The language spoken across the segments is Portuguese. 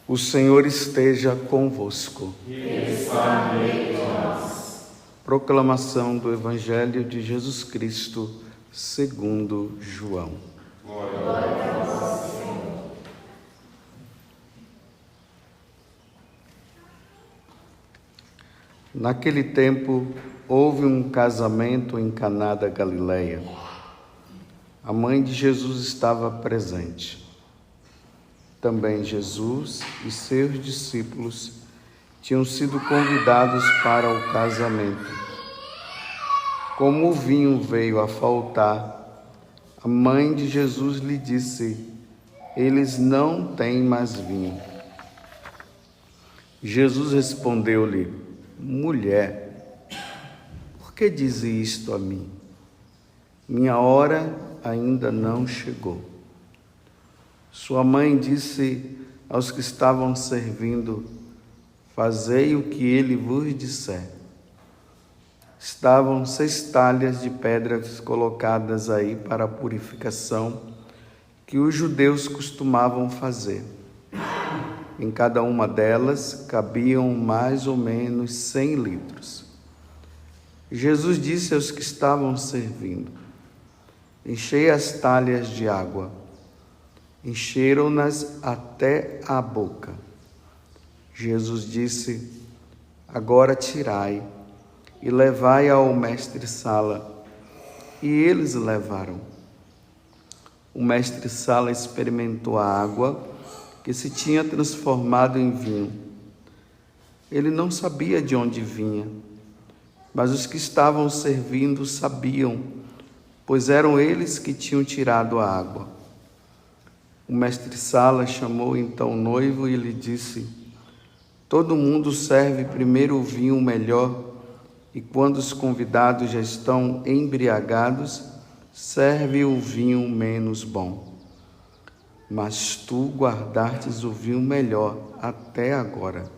O Senhor esteja convosco. Ele está no meio de nós. Proclamação do Evangelho de Jesus Cristo, segundo João. Glória a vós, Senhor. Naquele tempo, houve um casamento em Caná da Galileia. A mãe de Jesus estava presente. Também Jesus e seus discípulos tinham sido convidados para o casamento. Como o vinho veio a faltar, a mãe de Jesus lhe disse: eles não têm mais vinho. Jesus respondeu-lhe: mulher, por que diz isto a mim? Minha hora ainda não chegou. Sua mãe disse aos que estavam servindo: fazei o que ele vos disser. Estavam 6 talhas de pedras colocadas aí para a purificação, que os judeus costumavam fazer. Em cada uma delas cabiam mais ou menos 100 litros. Jesus disse aos que estavam servindo: enchei as talhas de água. Encheram-nas até a boca. Jesus disse: agora tirai e levai ao mestre-sala. E eles levaram. O mestre-sala experimentou a água que se tinha transformado em vinho. Ele não sabia de onde vinha, mas os que estavam servindo sabiam, pois eram eles que tinham tirado a água. O mestre-sala chamou então o noivo e lhe disse: todo mundo serve primeiro o vinho melhor, e quando os convidados já estão embriagados, serve o vinho menos bom. Mas tu guardastes o vinho melhor até agora.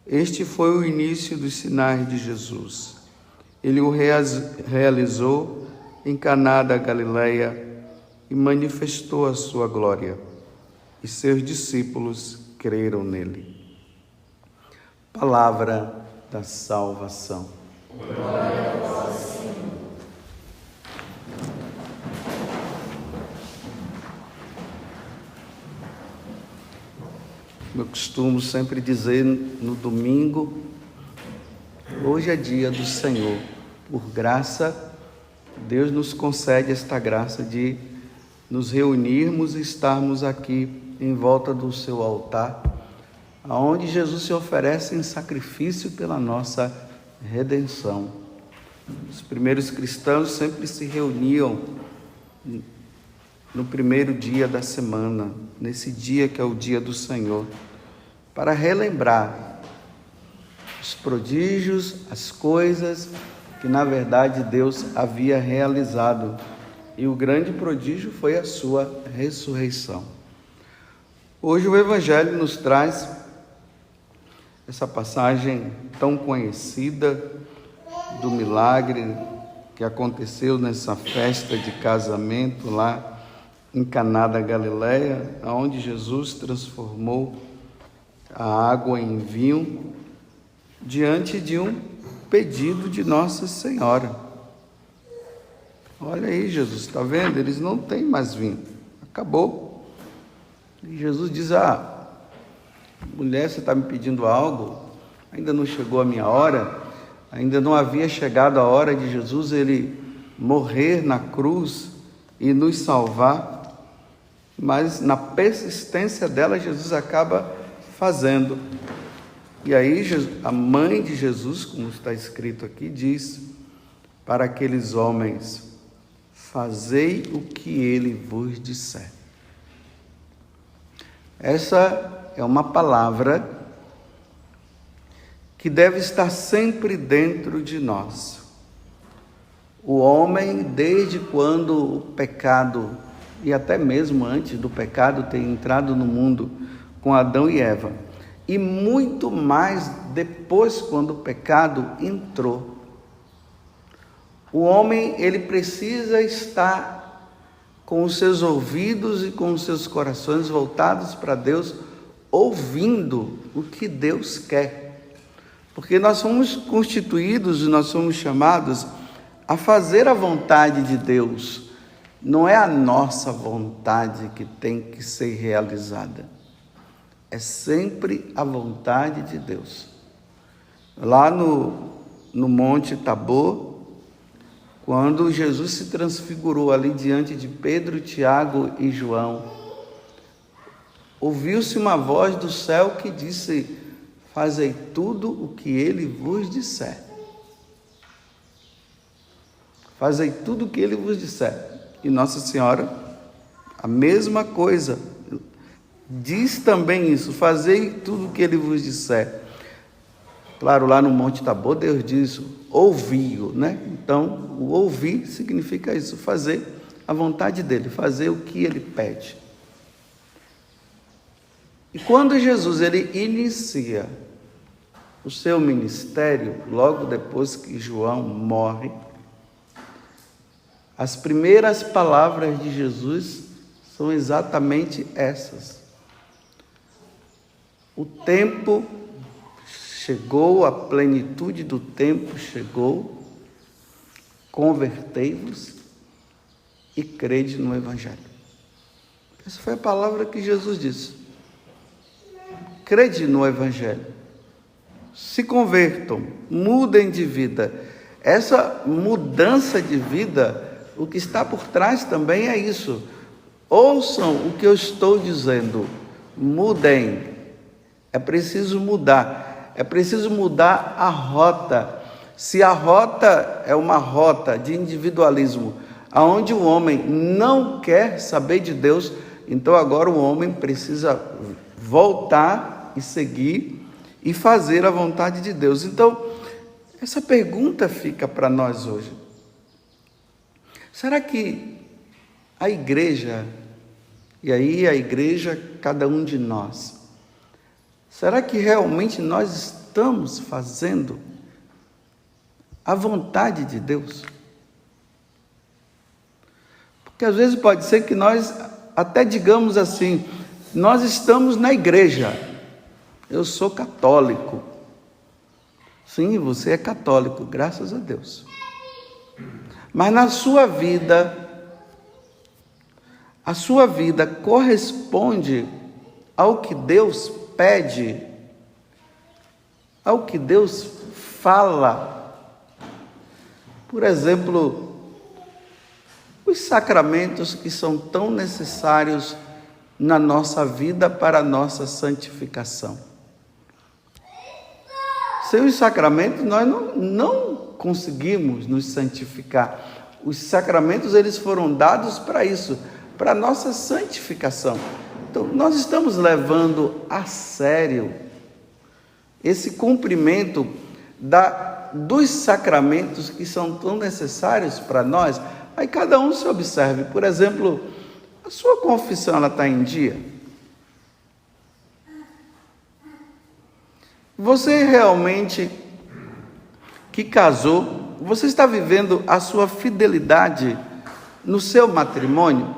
Este foi o início dos sinais de Jesus. Ele o realizou em Caná da Galileia e manifestou a sua glória, e seus discípulos creram nele. Palavra da salvação. Glória a vós, Senhor. Eu costumo sempre dizer no domingo: hoje é dia do Senhor. Por graça, Deus nos concede esta graça de nos reunirmos e estarmos aqui em volta do seu altar, aonde Jesus se oferece em sacrifício pela nossa redenção. Os primeiros cristãos sempre se reuniam no primeiro dia da semana, nesse dia que é o dia do Senhor, para relembrar os prodígios, as coisas que na verdade Deus havia realizado. E o grande prodígio foi a sua ressurreição. Hoje o Evangelho nos traz essa passagem tão conhecida do milagre que aconteceu nessa festa de casamento lá em Caná da Galileia, onde Jesus transformou a água em vinho diante de um pedido de Nossa Senhora. Olha aí, Jesus, está vendo? Eles não têm mais vinho. Acabou. E Jesus diz: mulher, você está me pedindo algo? Ainda não chegou a minha hora. Ainda não havia chegado a hora de Jesus ele morrer na cruz e nos salvar. Mas na persistência dela, Jesus acaba fazendo. E aí a mãe de Jesus, como está escrito aqui, diz para aqueles homens: fazei o que ele vos disser. Essa é uma palavra que deve estar sempre dentro de nós. O homem, desde quando o pecado, e até mesmo antes do pecado ter entrado no mundo com Adão e Eva, e muito mais depois quando o pecado entrou, o homem, ele precisa estar com os seus ouvidos e com os seus corações voltados para Deus ouvindo o que Deus quer. Porque nós somos constituídos, nós somos chamados a fazer a vontade de Deus. Não é a nossa vontade que tem que ser realizada. É sempre a vontade de Deus. Lá no Monte Tabor, quando Jesus se transfigurou ali diante de Pedro, Tiago e João, ouviu-se uma voz do céu que disse: fazei tudo o que ele vos disser. Fazei tudo o que ele vos disser. E Nossa Senhora, a mesma coisa, diz também isso: fazei tudo o que ele vos disser. Claro, lá no Monte Tabor, Deus diz: ouvi-o, né? Então, o ouvir significa isso, fazer a vontade dele, fazer o que ele pede. E quando Jesus ele inicia o seu ministério, logo depois que João morre, as primeiras palavras de Jesus são exatamente essas: o tempo chegou, a plenitude do tempo chegou, convertei-vos e crede no Evangelho. Essa foi a palavra que Jesus disse. Crede no Evangelho, se convertam, mudem de vida. Essa mudança de vida, o que está por trás também é isso. Ouçam o que eu estou dizendo, mudem. É preciso mudar, é preciso mudar a rota. Se a rota é uma rota de individualismo, aonde o homem não quer saber de Deus, então agora o homem precisa voltar e seguir e fazer a vontade de Deus. Então, essa pergunta fica para nós hoje. Será que a igreja, e aí a igreja, cada um de nós, será que realmente nós estamos fazendo a vontade de Deus? Porque às vezes pode ser que nós até digamos assim: nós estamos na igreja, eu sou católico. Sim, você é católico, graças a Deus. Mas na sua vida, a sua vida corresponde ao que Deus pede, ao que Deus fala. Por exemplo, os sacramentos que são tão necessários na nossa vida para a nossa santificação. Sem os sacramentos, nós não conseguimos nos santificar. Os sacramentos, eles foram dados para isso, para a nossa santificação. Então, nós estamos levando a sério esse cumprimento dos sacramentos que são tão necessários para nós. Aí cada um se observe. Por exemplo, a sua confissão, ela está em dia? Você realmente que casou, você está vivendo a sua fidelidade no seu matrimônio?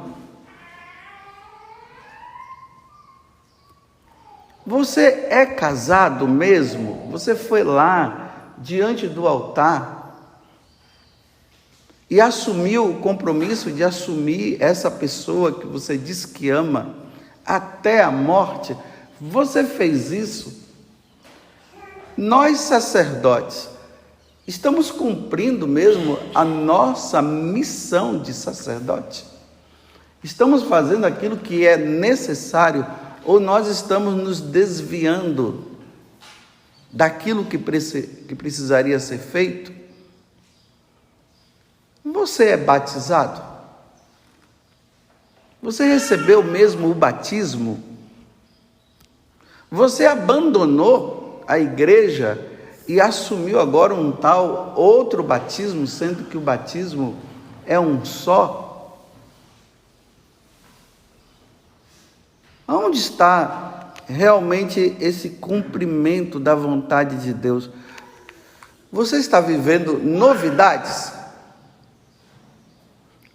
Você é casado mesmo? Você foi lá diante do altar e assumiu o compromisso de assumir essa pessoa que você diz que ama até a morte? Você fez isso? Nós, sacerdotes, estamos cumprindo mesmo a nossa missão de sacerdote? Estamos fazendo aquilo que é necessário ou nós estamos nos desviando daquilo que precisaria ser feito? Você é batizado? Você recebeu mesmo o batismo? Você abandonou a igreja e assumiu agora um tal outro batismo, sendo que o batismo é um só? Onde está realmente esse cumprimento da vontade de Deus? Você está vivendo novidades?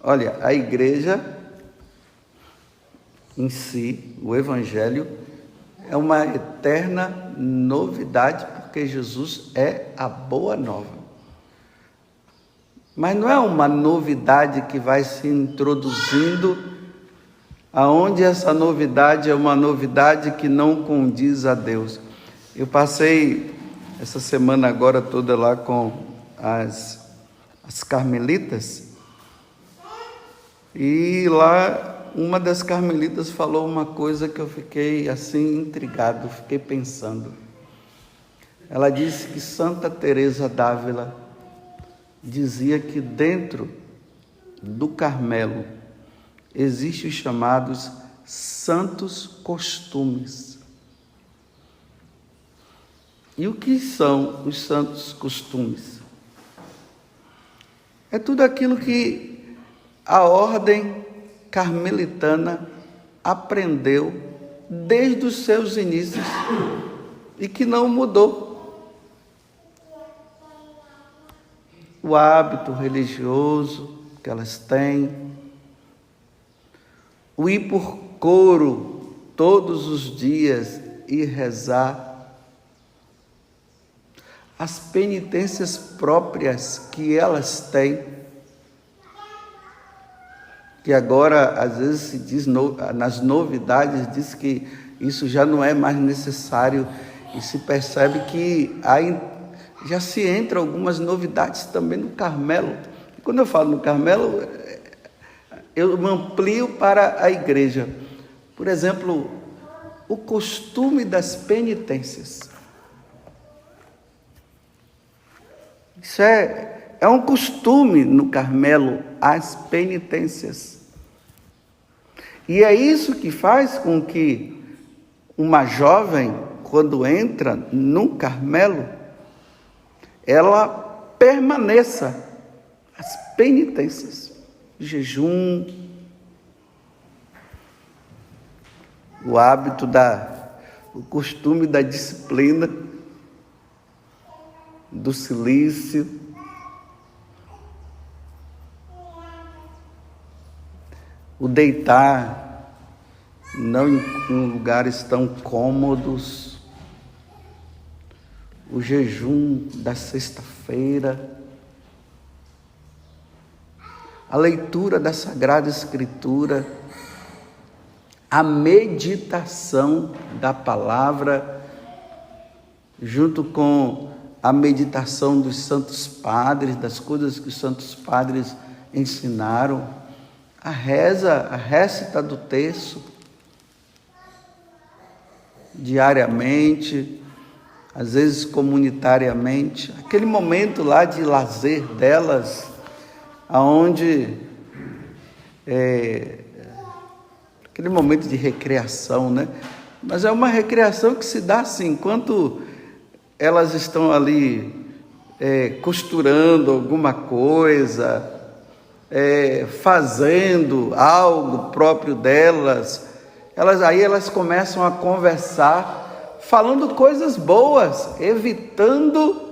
Olha, a igreja em si, o Evangelho, é uma eterna novidade, porque Jesus é a boa nova. Mas não é uma novidade que vai se introduzindo, aonde essa novidade é uma novidade que não condiz a Deus. Eu passei essa semana agora toda lá com as carmelitas, e lá uma das carmelitas falou uma coisa que eu fiquei assim intrigado, fiquei pensando. Ela disse que Santa Teresa d'Ávila dizia que dentro do Carmelo existem os chamados santos costumes. E o que são os santos costumes? É tudo aquilo que a ordem carmelitana aprendeu desde os seus inícios e que não mudou. O hábito religioso que elas têm, o ir por coro todos os dias e rezar, as penitências próprias que elas têm, que agora às vezes se diz, nas novidades, diz que isso já não é mais necessário, e se percebe que já se entra algumas novidades também no Carmelo. E quando eu falo no Carmelo, eu amplio para a igreja. Por exemplo, o costume das penitências. Isso é um costume no Carmelo, as penitências. E é isso que faz com que uma jovem, quando entra no Carmelo, ela permaneça as penitências, jejum, o hábito o costume da disciplina, do silício, o deitar não em lugares tão cômodos, o jejum da sexta-feira, a leitura da Sagrada Escritura, a meditação da palavra, junto com a meditação dos santos padres, das coisas que os santos padres ensinaram, a récita do terço, diariamente, às vezes comunitariamente, aquele momento lá de lazer delas, aonde aquele momento de recreação, né? Mas é uma recreação que se dá assim, enquanto elas estão ali costurando alguma coisa, fazendo algo próprio delas, elas começam a conversar, falando coisas boas, evitando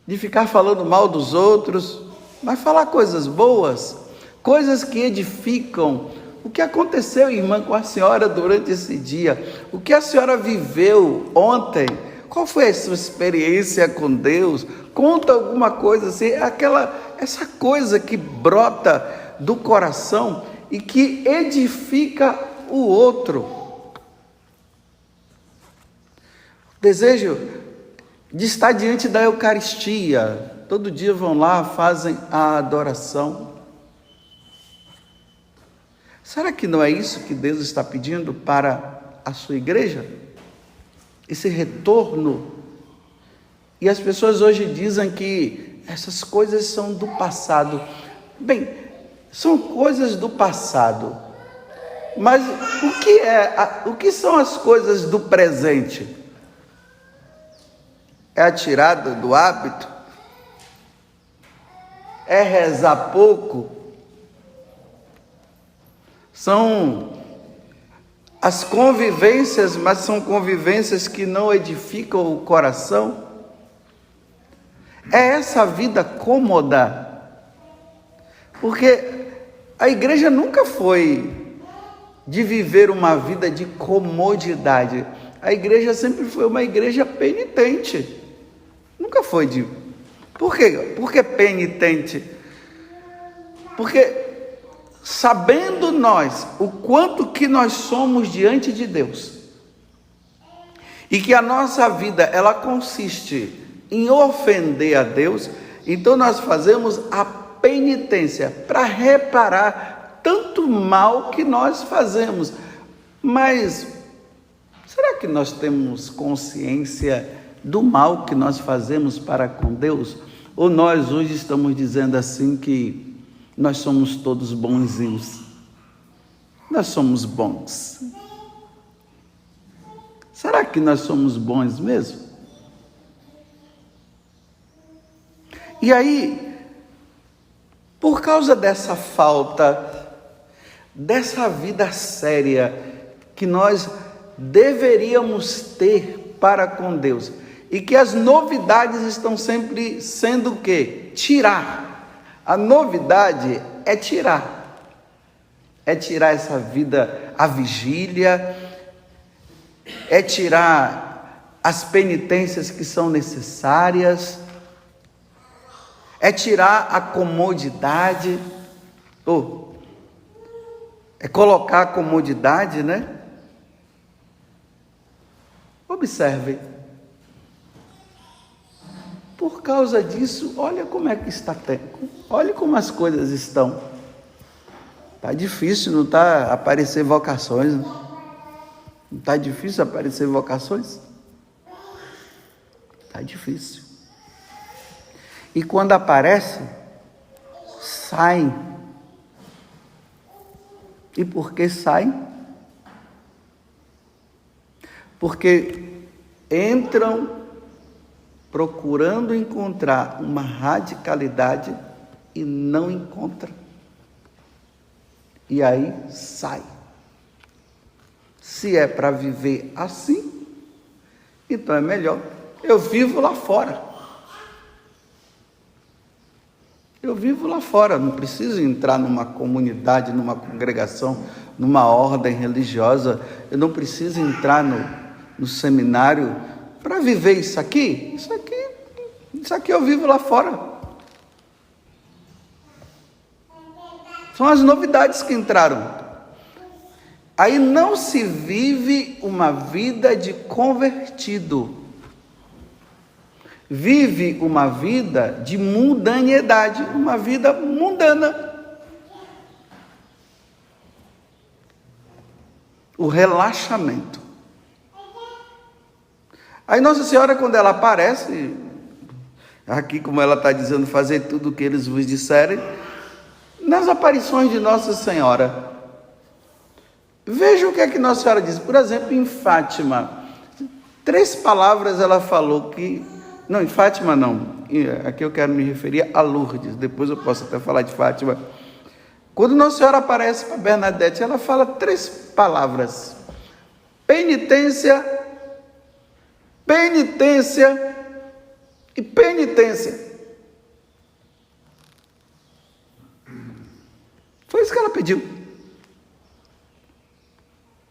de ficar falando mal dos outros, mas falar coisas boas, coisas que edificam. O que aconteceu, irmã, com a senhora durante esse dia? O que a senhora viveu ontem? Qual foi a sua experiência com Deus? Conta alguma coisa assim, essa coisa que brota do coração e que edifica o outro. Desejo de estar diante da Eucaristia. Todo dia vão lá, fazem a adoração. Será que não é isso que Deus está pedindo para a sua igreja? Esse retorno. E as pessoas hoje dizem que essas coisas são do passado. Bem, são coisas do passado. Mas o que são as coisas do presente? É a tirada do hábito? É rezar pouco? São as convivências, mas são convivências que não edificam o coração? É essa vida cômoda? Porque a igreja nunca foi de viver uma vida de comodidade. A igreja sempre foi uma igreja penitente. Nunca foi de... Por quê? Por que penitente? Porque sabendo nós o quanto que nós somos diante de Deus, e que a nossa vida, ela consiste em ofender a Deus, então nós fazemos a penitência para reparar tanto mal que nós fazemos. Mas será que nós temos consciência do mal que nós fazemos para com Deus? Ou nós hoje estamos dizendo assim que nós somos todos bonzinhos? Nós somos bons. Será que nós somos bons mesmo? E aí, por causa dessa falta, dessa vida séria que nós deveríamos ter para com Deus, e que as novidades estão sempre sendo o quê? Tirar. A novidade é tirar. É tirar essa vida, a vigília, é tirar as penitências que são necessárias, é tirar a comodidade, é colocar a comodidade, né? Observe. Por causa disso, olha como é que está tempo. Olha como as coisas estão. Está difícil, não está aparecer vocações, né? Não está difícil aparecer vocações? Está difícil. E quando aparece, saem. E por que saem? Porque entram procurando encontrar uma radicalidade e não encontram. E aí sai. Se é para viver assim, então é melhor eu vivo lá fora. Eu vivo lá fora, não preciso entrar numa comunidade, numa congregação, numa ordem religiosa. Eu não preciso entrar no seminário para viver isso aqui. Isso aqui eu vivo lá fora. São as novidades que entraram. Aí não se vive uma vida de convertido. Vive uma vida de mundanidade, uma vida mundana. O relaxamento. Aí Nossa Senhora, quando ela aparece, aqui como ela está dizendo, fazer tudo o que eles vos disserem, nas aparições de Nossa Senhora, veja o que é que Nossa Senhora diz. Por exemplo, em Fátima, 3 palavras ela falou que... Não, em Fátima não. Aqui eu quero me referir a Lourdes. Depois eu posso até falar de Fátima. Quando Nossa Senhora aparece para Bernadette, ela fala 3 palavras. Penitência, penitência e penitência. Foi isso que ela pediu.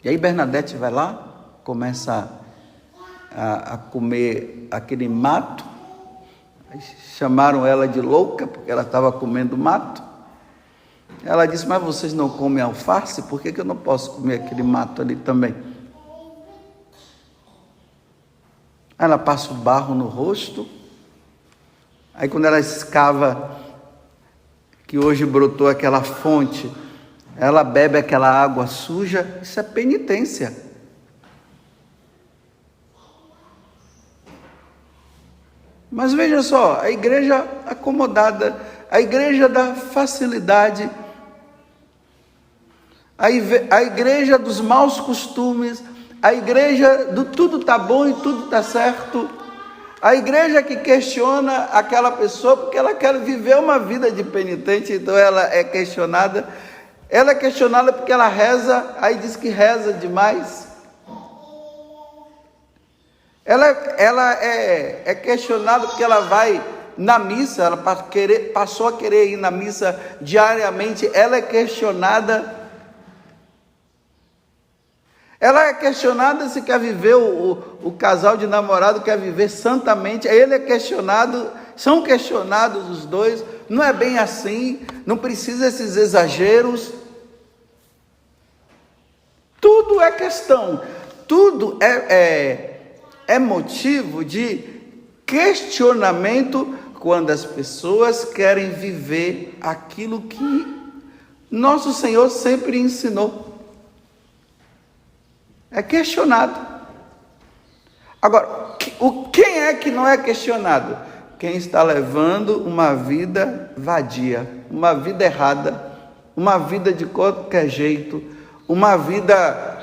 E aí Bernadette vai lá, começa a comer aquele mato. Chamaram ela de louca, porque ela estava comendo mato. Ela disse, mas vocês não comem alface? Por que eu não posso comer aquele mato ali também? Ela passa o barro no rosto. Aí quando ela escava, que hoje brotou aquela fonte, ela bebe aquela água suja. Isso é penitência. Mas veja só, a igreja acomodada, a igreja da facilidade, a igreja dos maus costumes, a igreja do tudo está bom e tudo está certo, a igreja que questiona aquela pessoa porque ela quer viver uma vida de penitente, então ela é questionada porque ela reza, aí diz que reza demais. Ela é questionada porque ela vai na missa, ela passou a querer ir na missa diariamente. Ela é questionada Ela é questionada se quer viver, o casal de namorado quer viver santamente. Ele é questionado, são questionados os dois. Não é bem assim, não precisa esses exageros. Tudo é questão, tudo é motivo de questionamento quando as pessoas querem viver aquilo que nosso Senhor sempre ensinou. É questionado. Agora, quem é que não é questionado? Quem está levando uma vida vadia, uma vida errada, uma vida de qualquer jeito, uma vida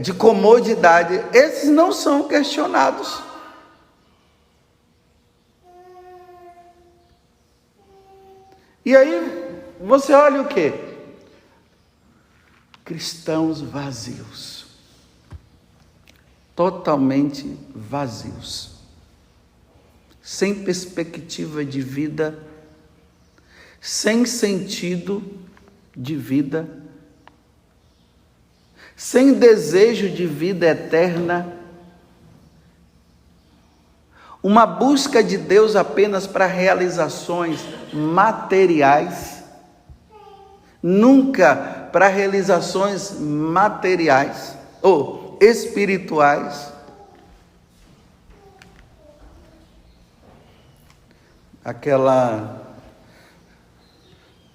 de comodidade. Esses não são questionados. E aí, você olha o quê? Cristãos vazios, totalmente vazios, sem perspectiva de vida, sem sentido de vida, sem desejo de vida eterna, uma busca de Deus apenas para realizações materiais, nunca para realizações materiais ou espirituais.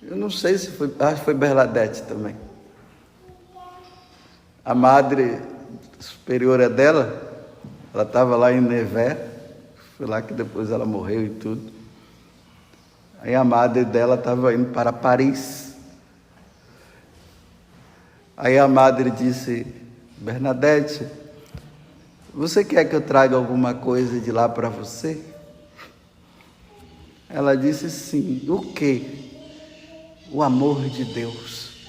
Eu não sei se foi, acho que foi Bernadette também. A madre superiora dela, ela estava lá em Nevers, foi lá que depois ela morreu e tudo. Aí a madre dela estava indo para Paris. Aí a madre disse: Bernadette, você quer que eu traga alguma coisa de lá para você? Ela disse sim. O quê? O amor de Deus,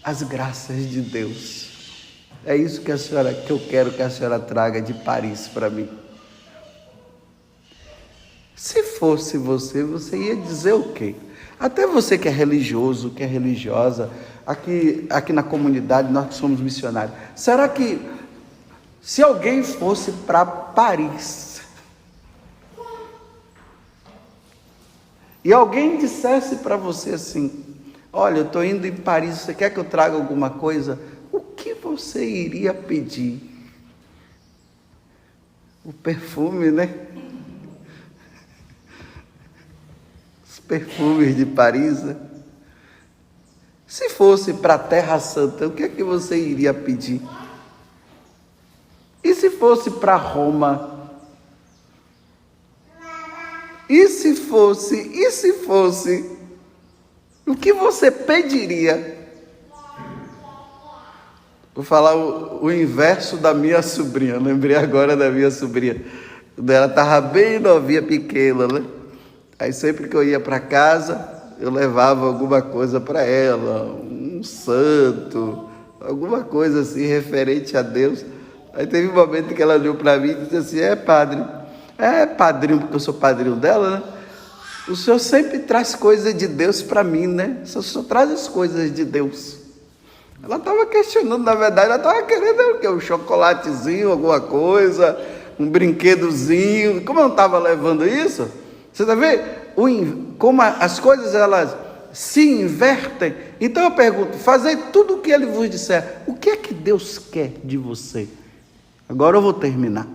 as graças de Deus. É isso que eu quero que a senhora traga de Paris para mim. Se fosse você ia dizer o quê? Até você que é religioso, que é religiosa, aqui na comunidade, nós que somos missionários, será que se alguém fosse para Paris e alguém dissesse para você assim: olha, eu estou indo em Paris, você quer que eu traga alguma coisa? O que você iria pedir? O perfume, né? Os perfumes de Paris, né? Se fosse para a Terra Santa, o que é que você iria pedir? E se fosse para Roma? E se fosse, o que você pediria? Vou falar o inverso da minha sobrinha. Eu lembrei agora da minha sobrinha. Ela estava bem novinha, pequena, né? Aí sempre que eu ia para casa, eu levava alguma coisa para ela, um santo, alguma coisa assim referente a Deus. Aí teve um momento que ela olhou para mim e disse assim: padrinho, porque eu sou padrinho dela, né? O senhor sempre traz coisa de Deus para mim, né? O senhor traz as coisas de Deus. Ela estava questionando, na verdade, ela estava querendo o quê? Um chocolatezinho, alguma coisa, um brinquedozinho. Como eu não estava levando isso, você está vendo como as coisas elas se invertem? Então eu pergunto: fazei tudo o que ele vos disser. O que é que Deus quer de você? Agora eu vou terminar.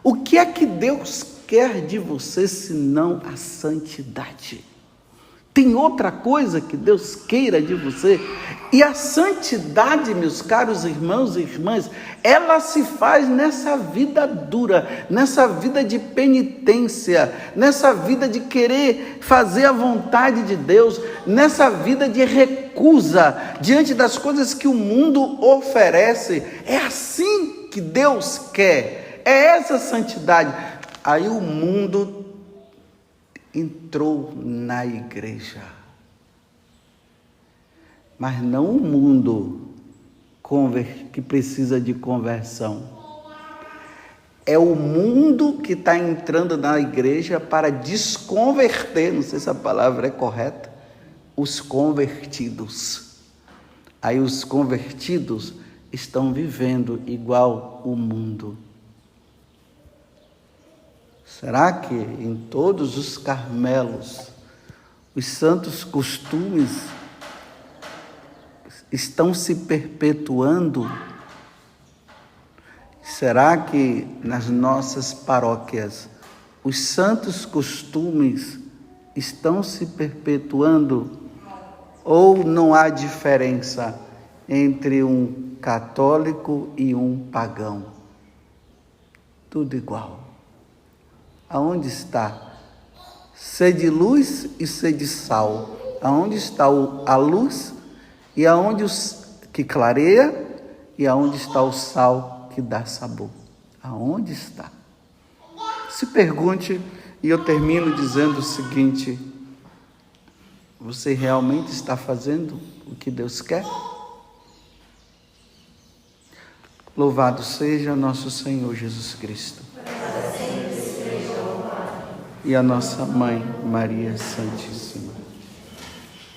O que é que Deus quer de você senão a santidade? Tem outra coisa que Deus queira de você? E a santidade, meus caros irmãos e irmãs, ela se faz nessa vida dura, nessa vida de penitência, nessa vida de querer fazer a vontade de Deus, nessa vida de recusa diante das coisas que o mundo oferece. É assim que Deus quer, é essa santidade. Aí o mundo entrou na igreja, mas não o mundo que precisa de conversão, é o mundo que está entrando na igreja para desconverter, não sei se a palavra é correta, os convertidos. Aí os convertidos estão vivendo igual o mundo. Será que em todos os Carmelos os santos costumes estão se perpetuando? Será que nas nossas paróquias os santos costumes estão se perpetuando? Ou não há diferença entre um católico e um pagão? Tudo igual. Aonde está? Sede luz e sede sal. Aonde está a luz e aonde que clareia e aonde está o sal que dá sabor? Aonde está? Se pergunte, e eu termino dizendo o seguinte: você realmente está fazendo o que Deus quer? Louvado seja nosso Senhor Jesus Cristo. E a nossa Mãe Maria Santíssima.